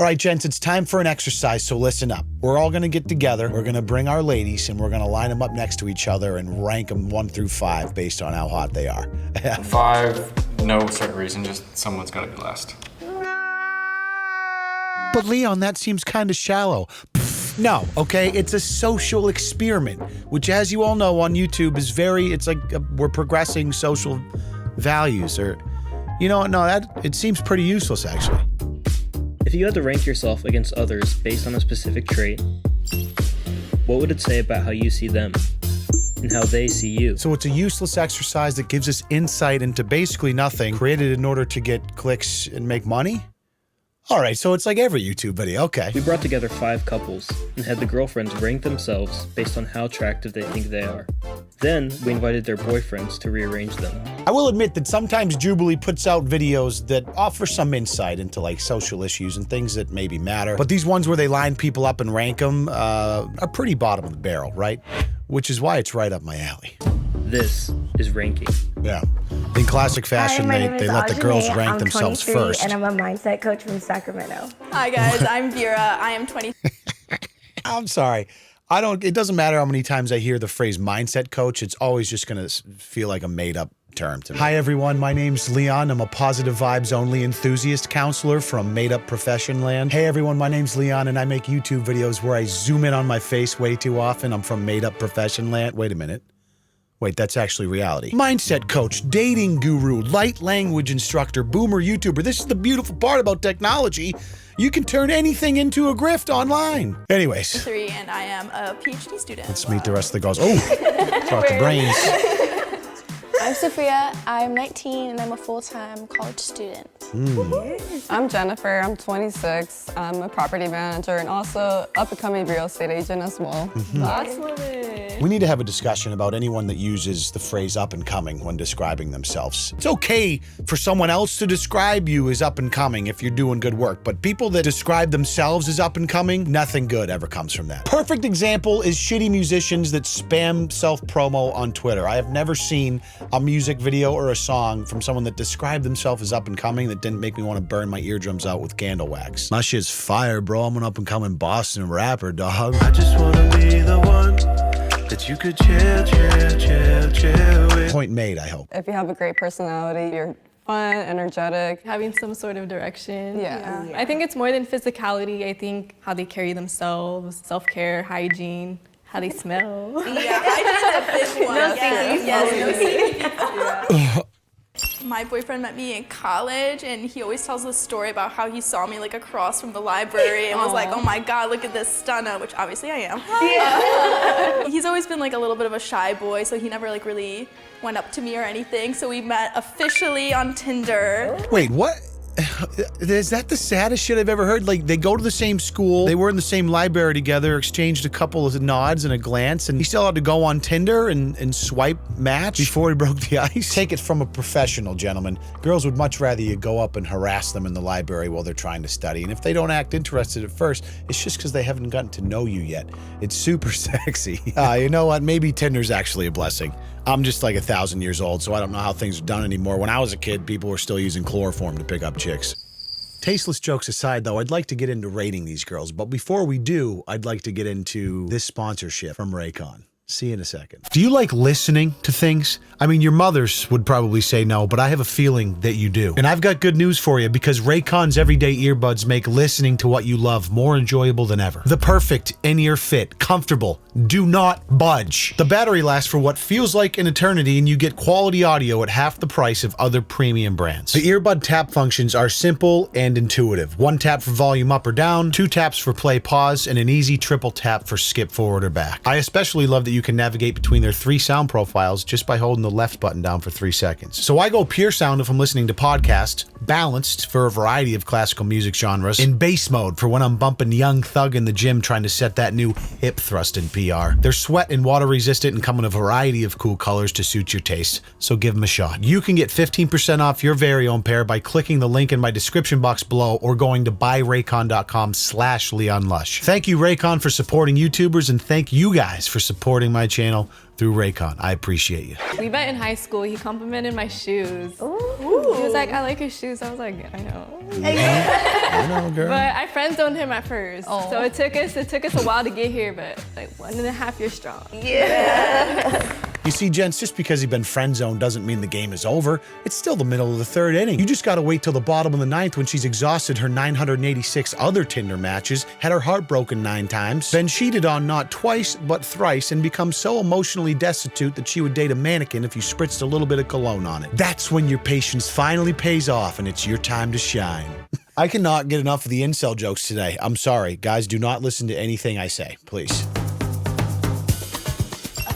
All right, gents, it's time for an exercise, so listen up. We're all gonna get together, we're gonna bring our ladies, and we're gonna line them up next to each other and rank them 1 through 5 based on how hot they are. 5, no certain reason, just someone's gotta be last. But Leon, that seems kind of shallow. No, okay, it's a social experiment, which, as you all know on YouTube, is it's like we're progressing social values, or, it seems pretty useless, actually. If you had to rank yourself against others based on a specific trait, what would it say about how you see them and how they see you? So it's a useless exercise that gives us insight into basically nothing, created in order to get clicks and make money? All right, so it's like every YouTube video, okay. We brought together 5 couples and had the girlfriends rank themselves based on how attractive they think they are. Then, we invited their boyfriends to rearrange them. I will admit that sometimes Jubilee puts out videos that offer some insight into like social issues and things that maybe matter. But these ones where they line people up and rank them are pretty bottom of the barrel, right? Which is why it's right up my alley. This is ranking. Yeah. In classic fashion, they let the girls rank themselves first. And I'm a mindset coach from Sacramento. Hi guys, I'm Vera. I am 20. I'm sorry. It doesn't matter how many times I hear the phrase mindset coach, it's always just gonna feel like a made up term to me. Hi everyone, my name's Leon. I'm a positive vibes only enthusiast counselor from Made Up Profession Land. Hey everyone, my name's Leon and I make YouTube videos where I zoom in on my face way too often. I'm from Made Up Profession Land. Wait a minute. Wait, that's actually reality. Mindset coach, dating guru, light language instructor, boomer YouTuber. This is the beautiful part about technology. You can turn anything into a grift online. Anyways. 3 and I am a PhD student. Let's meet the rest of the girls. Oh, talk the brains. I'm Sophia, I'm 19 and I'm a full-time college student. I'm Jennifer, I'm 26, I'm a property manager and also up-and-coming real estate agent as well. We need to have a discussion about anyone that uses the phrase up and coming when describing themselves. It's okay for someone else to describe you as up and coming if you're doing good work, but people that describe themselves as up and coming, nothing good ever comes from that. Perfect example is shitty musicians that spam self-promo on Twitter. I have never seen a music video or a song from someone that described themselves as up and coming that didn't make me want to burn my eardrums out with candle wax. My shit's fire, bro. I'm an up and coming Boston rapper, dog. I just wanna be the one that you could chill with. Point made, I hope. If you have a great personality, you're fun, energetic. Having some sort of direction. Yeah. I think it's more than physicality. I think how they carry themselves, self-care, hygiene, how they smell. Yeah, hygiene's a big one. No thank you. Yes. My boyfriend met me in college and he always tells this story about how he saw me like across from the library and was like, oh my God, look at this stunner, which obviously I am. Yeah. He's always been like a little bit of a shy boy, so he never like really went up to me or anything. So we met officially on Tinder. Wait, what? Is that the saddest shit I've ever heard? Like, they go to the same school, they were in the same library together, exchanged a couple of nods and a glance, and he still had to go on Tinder and swipe match before he broke the ice? Take it from a professional, gentlemen. Girls would much rather you go up and harass them in the library while they're trying to study, and if they don't act interested at first, it's just because they haven't gotten to know you yet. It's super sexy. You know what? Maybe Tinder's actually a blessing. I'm just like 1,000 years old, so I don't know how things are done anymore. When I was a kid, people were still using chloroform to pick up chicks. Tasteless jokes aside, though, I'd like to get into rating these girls. But before we do, I'd like to get into this sponsorship from Raycon. See you in a second. Do you like listening to things? I mean, your mothers would probably say no, but I have a feeling that you do. And I've got good news for you because Raycon's everyday earbuds make listening to what you love more enjoyable than ever. The perfect in-ear fit, comfortable, do not budge. The battery lasts for what feels like an eternity and you get quality audio at half the price of other premium brands. The earbud tap functions are simple and intuitive. 1 tap for volume up or down, 2 taps for play pause, and an easy triple tap for skip forward or back. I especially love that you can navigate between their 3 sound profiles just by holding the left button down for 3 seconds. So I go pure sound if I'm listening to podcasts, balanced for a variety of classical music genres, in bass mode for when I'm bumping Young Thug in the gym trying to set that new hip thrust in PR. They're sweat and water resistant and come in a variety of cool colors to suit your taste, so give them a shot. You can get 15% off your very own pair by clicking the link in my description box below or going to buyraycon.com/LeonLush. Thank you, Raycon, for supporting YouTubers, and thank you guys for supporting my channel through Raycon. I appreciate you. We met in high school. He complimented my shoes. Ooh. He was like, I like your shoes. I was like, I know. I know, girl. But I friend zoned him at first. So it took us a while to get here, but like 1.5 years strong. You see, gents, just because you've been friend zoned doesn't mean the game is over. It's still the middle of the 3rd inning. You just gotta wait till the bottom of the 9th when she's exhausted her 986 other Tinder matches, had her heart broken 9 times, been cheated on not twice but thrice, and become so emotionally destitute that she would date a mannequin if you spritzed a little bit of cologne on it. That's when your patience finally pays off and it's your time to shine. I cannot get enough of the incel jokes today. I'm sorry. Guys, do not listen to anything I say, please.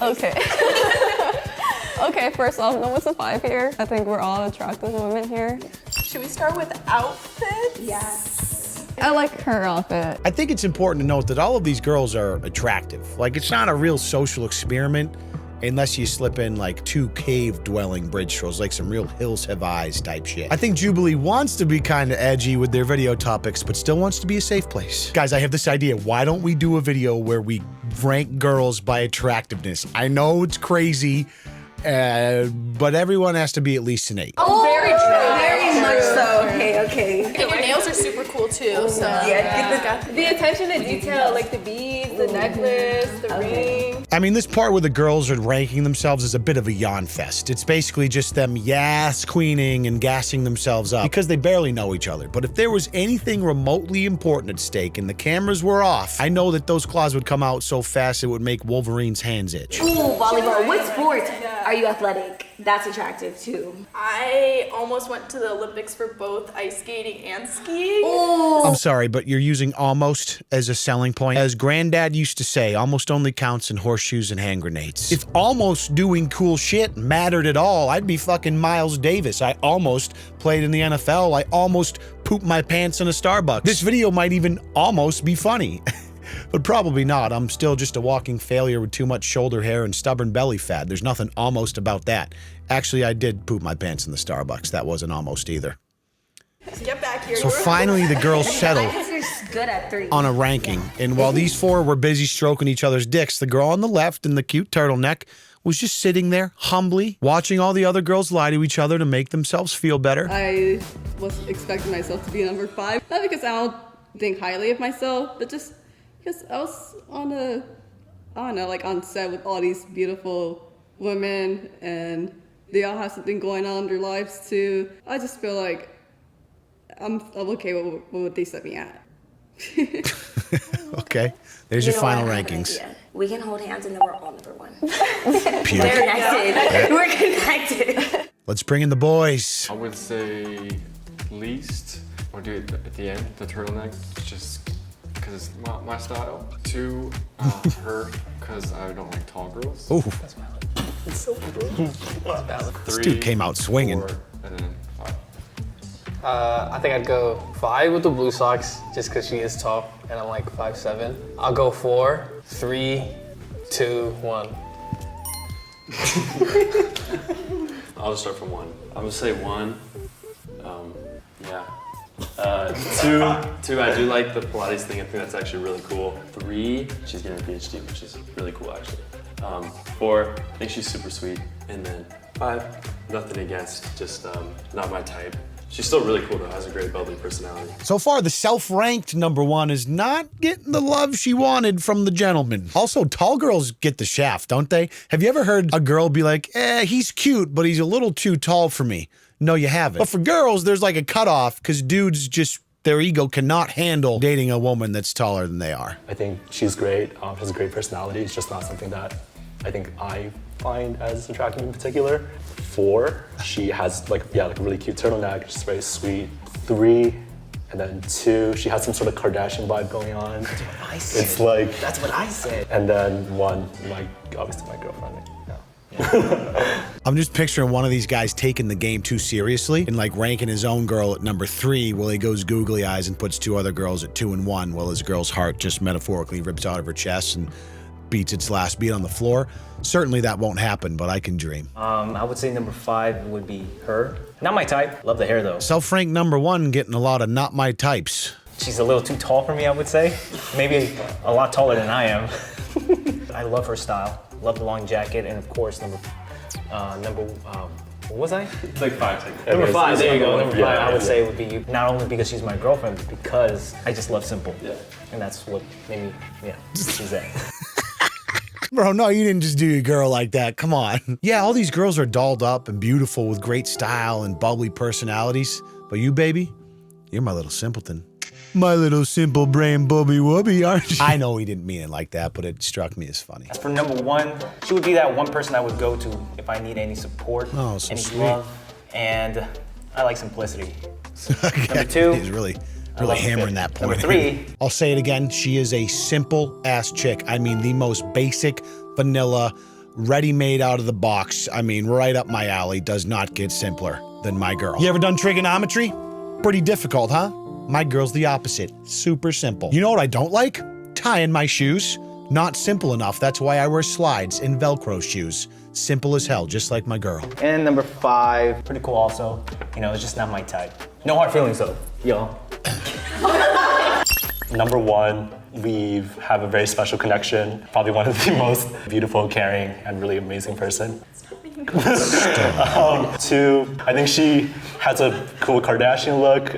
Okay. Okay, first off, no one's a 5 here. I think we're all attractive women here. Should we start with outfits? Yes. I like her outfit. I think it's important to note that all of these girls are attractive. Like, it's not a real social experiment unless you slip in like 2 cave-dwelling bridge trolls, like some real Hills Have Eyes type shit. I think Jubilee wants to be kind of edgy with their video topics, but still wants to be a safe place. Guys, I have this idea. Why don't we do a video where we rank girls by attractiveness? I know it's crazy, but everyone has to be at least an 8. Oh, very true. Very much so. Okay. And your nails are super cool too. So The attention to detail, like the beads, the necklace, the ring. I mean, this part where the girls are ranking themselves is a bit of a yawn fest. It's basically just them queening and gassing themselves up because they barely know each other. But if there was anything remotely important at stake and the cameras were off, I know that those claws would come out so fast it would make Wolverine's hands itch. Ooh, volleyball. What sport are you athletic? That's attractive too. I almost went to the Olympics for both ice skating and skiing. I'm sorry, but you're using almost as a selling point. As Granddad used to say, almost only counts in horseshoes and hand grenades. If almost doing cool shit mattered at all, I'd be fucking Miles Davis. I almost played in the NFL. I almost pooped my pants in a Starbucks. This video might even almost be funny. But probably not. I'm still just a walking failure with too much shoulder hair and stubborn belly fat. There's nothing almost about that. Actually, I did poop my pants in the Starbucks. That wasn't almost either. Get back here. So finally, the girls settle Because you're good at 3. on a ranking. And while these 4 were busy stroking each other's dicks, the girl on the left in the cute turtleneck was just sitting there, humbly, watching all the other girls lie to each other to make themselves feel better. I was expecting myself to be number 5. Not because I don't think highly of myself, but just because I was on set with all these beautiful women and they all have something going on in their lives too. I just feel like I'm okay with what they set me at. Okay, there's your final rankings. We can hold hands and then we're all number 1. Puke. We're connected. We're connected. Let's bring in the boys. I would say least, or do it at the end, the turtleneck, just because it's my style. 2, her, because I don't like tall girls. Ooh, It's so cool. 3, this dude came out swinging. 4, and then 5. I think I'd go 5 with the blue socks, just because she is tall, and I'm like 5'7". I'll go 4, 3, 2, 1. I'll just start from 1. I'm gonna say 1. Yeah. 2, I do like the Pilates thing. I think that's actually really cool. 3, she's getting a PhD, which is really cool actually. 4, I think she's super sweet. And then 5, nothing against, just not my type. She's still really cool though, has a great bubbly personality. So far, the self-ranked number 1 is not getting the love she wanted from the gentleman. Also, tall girls get the shaft, don't they? Have you ever heard a girl be like, he's cute, but he's a little too tall for me? No, you haven't. But for girls, there's like a cutoff because dudes just, their ego cannot handle dating a woman that's taller than they are. I think she's great. She has a great personality. It's just not something that I think I find as attractive in particular. 4, she has like a really cute turtleneck, just very sweet. 3, and then 2, she has some sort of Kardashian vibe going on. That's what I said. It's like, That's what I said. and then 1, obviously my girlfriend. Yeah. I'm just picturing one of these guys taking the game too seriously and like ranking his own girl at number 3 while he goes googly eyes and puts 2 other girls at 2 and 1 while his girl's heart just metaphorically rips out of her chest and beats its last beat on the floor. Certainly that won't happen, but I can dream. I would say number 5 would be her. Not my type. Love the hair though. Self-ranked number 1 getting a lot of not my types. She's a little too tall for me, I would say. Maybe a lot taller than I am. I love her style. Love the long jacket, and of course, number What was I? It's like 5 seconds. Number 5, there you go. Number 5, Yeah, I would yeah. say would be you, not only because she's my girlfriend, but because I just love simple. Yeah. And that's what made me, she's that. Bro, no, you didn't just do your girl like that. Come on. Yeah, all these girls are dolled up and beautiful with great style and bubbly personalities. But you, baby, you're my little simpleton. My little simple brain bubby wubby, aren't you? I know he didn't mean it like that, but it struck me as funny. As for number 1, she would be that one person I would go to if I need any support, Oh, so any sweet. love, and I like simplicity. Number 2, He's really hammering that point. Number 3, I'll say it again. She is a simple ass chick. I mean, the most basic, vanilla, ready-made out of the box. I mean, right up my alley. Does not get simpler than my girl. You ever done trigonometry? Pretty difficult, huh? My girl's the opposite. Super simple. You know what I don't like? Tying my shoes. Not simple enough. That's why I wear slides and Velcro shoes. Simple as hell, just like my girl. and number 5, pretty cool also. You know, it's just not my type. No hard feelings though, y'all. Number 1, we have a very special connection. Probably one of the most beautiful, caring, and really amazing person. 2, I think she has a cool Kardashian look.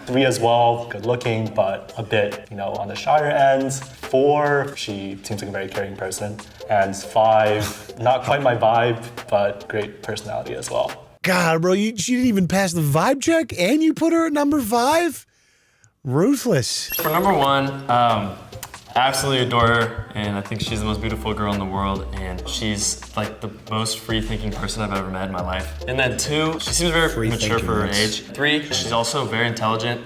3 as well, good looking, but a bit, on the shyer end. 4, she seems like a very caring person. And 5, not quite my vibe, but great personality as well. God, bro, she didn't even pass the vibe check, and you put her at number 5? Ruthless. For number 1, I absolutely adore her, and I think she's the most beautiful girl in the world, and she's like the most free-thinking person I've ever met in my life. And then 2, she seems very mature for her age. 3, she's also very intelligent.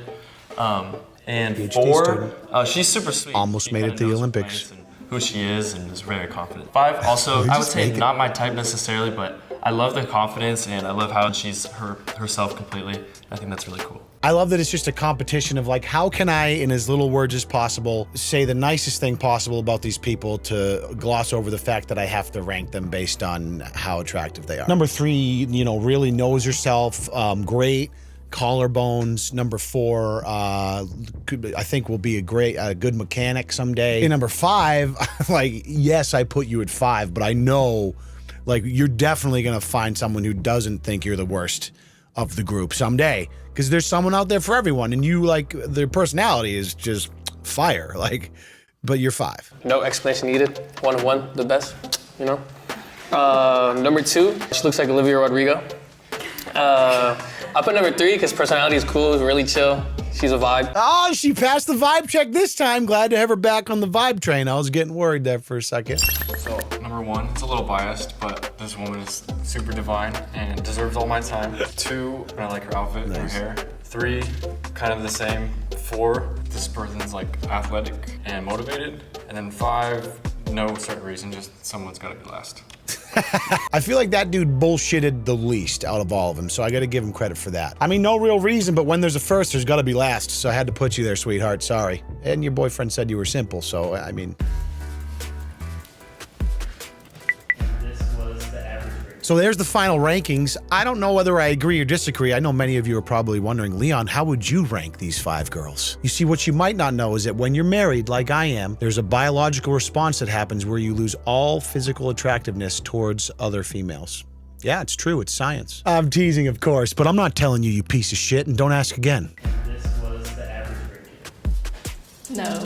And PhD 4, student. she's super sweet. Almost made it to the Olympics. Who she is and is very confident. 5, also, I would say not my type necessarily, but I love the confidence and I love how she's herself completely. I think that's really cool. I love that it's just a competition of like, how can I, in as little words as possible, say the nicest thing possible about these people to gloss over the fact that I have to rank them based on how attractive they are. Number 3, really knows herself, great collarbones. Number 4, I think will be a good mechanic someday. And number 5, like, yes, I put you at 5, but I know, like, you're definitely gonna find someone who doesn't think you're the worst of the group someday. Because there's someone out there for everyone, and you, like, their personality is just fire, like, but you're 5. No explanation needed. 1-1, the best, Number 2, she looks like Olivia Rodrigo. I put number 3 because personality is cool, really chill. She's a vibe. Oh, she passed the vibe check this time. Glad to have her back on the vibe train. I was getting worried there for a second. So, number 1, it's a little biased, but this woman is super divine and deserves all my time. 2, I like her outfit and her hair. 3, kind of the same. 4, this person's like athletic and motivated. And then 5, no certain reason, just someone's gotta be last. I feel like that dude bullshitted the least out of all of them, so I gotta give him credit for that. I mean, no real reason, but when there's a first, there's gotta be last, so I had to put you there, sweetheart, sorry. And your boyfriend said you were simple, so, I mean... So there's the final rankings. I don't know whether I agree or disagree. I know many of you are probably wondering, Leon, how would you rank these 5 girls? You see, what you might not know is that when you're married, like I am, there's a biological response that happens where you lose all physical attractiveness towards other females. Yeah, it's true. It's science. I'm teasing, of course, but I'm not telling you, you piece of shit, and don't ask again. This was the average ranking. No.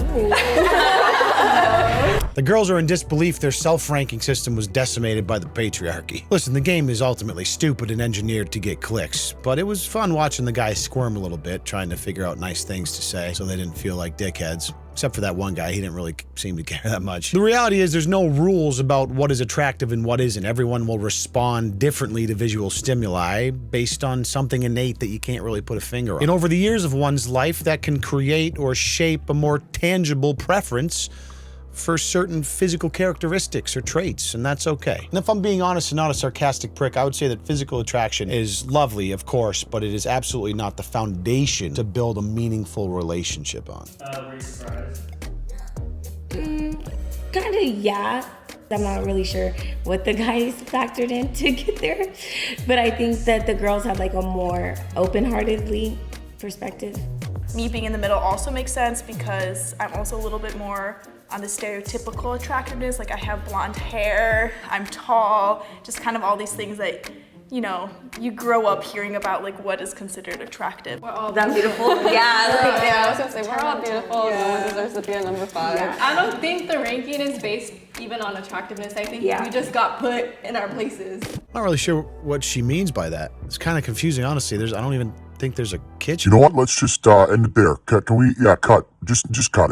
The girls are in disbelief their self-ranking system was decimated by the patriarchy. Listen, the game is ultimately stupid and engineered to get clicks, but it was fun watching the guys squirm a little bit, trying to figure out nice things to say so they didn't feel like dickheads. Except for that one guy, he didn't really seem to care that much. The reality is there's no rules about what is attractive and what isn't. Everyone will respond differently to visual stimuli based on something innate that you can't really put a finger on. And over the years of one's life, that can create or shape a more tangible preference for certain physical characteristics or traits, and that's okay. And if I'm being honest and not a sarcastic prick, I would say that physical attraction is lovely, of course, but it is absolutely not the foundation to build a meaningful relationship on. Were you surprised? Kinda, yeah. I'm not really sure what the guys factored in to get there, but I think that the girls had like a more open-heartedly perspective. Me being in the middle also makes sense because I'm also a little bit more on the stereotypical attractiveness. Like I have blonde hair, I'm tall, just kind of all these things that you know, you grow up hearing about like what is considered attractive. We're all That's beautiful. Yeah. Yeah, I was gonna say we're all beautiful. No one deserves to be a number 5. Yeah. I don't think the ranking is based even on attractiveness. I think Yeah. we just got put in our places. I'm not really sure what she means by that. It's kind of confusing, honestly. I don't even think there's a kitchen. You know what? Let's just end it there. Can we? Yeah, cut. Just cut it.